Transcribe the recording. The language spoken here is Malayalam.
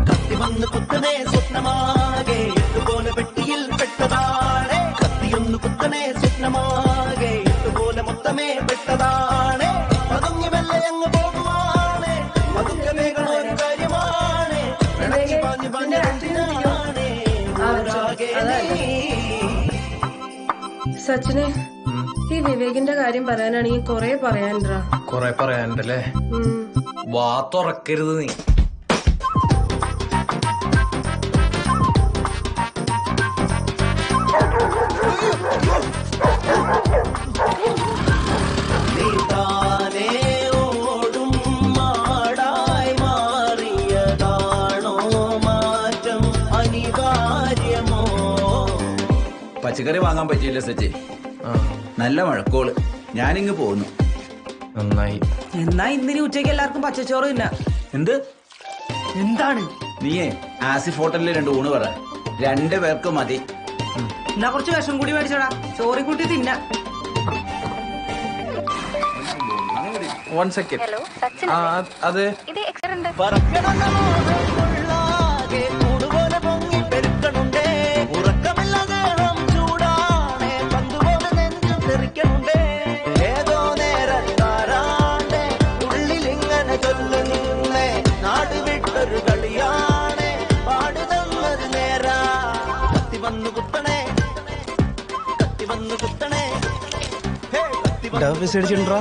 കത്തി വന്ന് കുത്തനെ സ്വപ്നമാകെ ഇതുപോലെ പെട്ടിയിൽ പെട്ടതാണ്. കത്തിയൊന്ന് കുത്തനെ സ്വപ്നമാകെ ഇതുപോലെ മൊത്തമേ പെട്ടതാണ്. പതുങ്ങി വെള്ള അങ്ങ് പോകുവാണ്. പതുക്കെ വേഗം ഒരു കാര്യമാണ്. പാഞ്ഞു പാഞ്ഞു സച്ചിനെ, ഈ വിവേകിന്റെ കാര്യം പറയാനാണെങ്കിൽ കൊറേ പറയാനുണ്ടാ. കൊറേ പറയാനുണ്ടല്ലേ? വാ തുറക്കരുത് നീ. പച്ചക്കറി വാങ്ങാൻ പറ്റിയില്ല സച്ചി. നല്ല മഴക്കോള്. ഞാനിങ്ങ് പോന്നു. നന്നായി. എന്നാ ഇന്നിനി ഉച്ചയ്ക്ക് എല്ലാവർക്കും പച്ചച്ചോറ് തിന്ന. എന്ത്? എന്താണ്? നീയേ ആസിഫ് ഹോട്ടലിൽ 2 ഊണ് പറ. 2 പേർക്ക് മതി. എന്നാ കുറച്ച് വിഷം കൂടി മേടിച്ചോടാ, ചോറി കൂട്ടി തിന്ന. 1 സെക്കൻഡ്. അതെ, ഡവ് വിസടിച്ചിട്ടുണ്ടോ?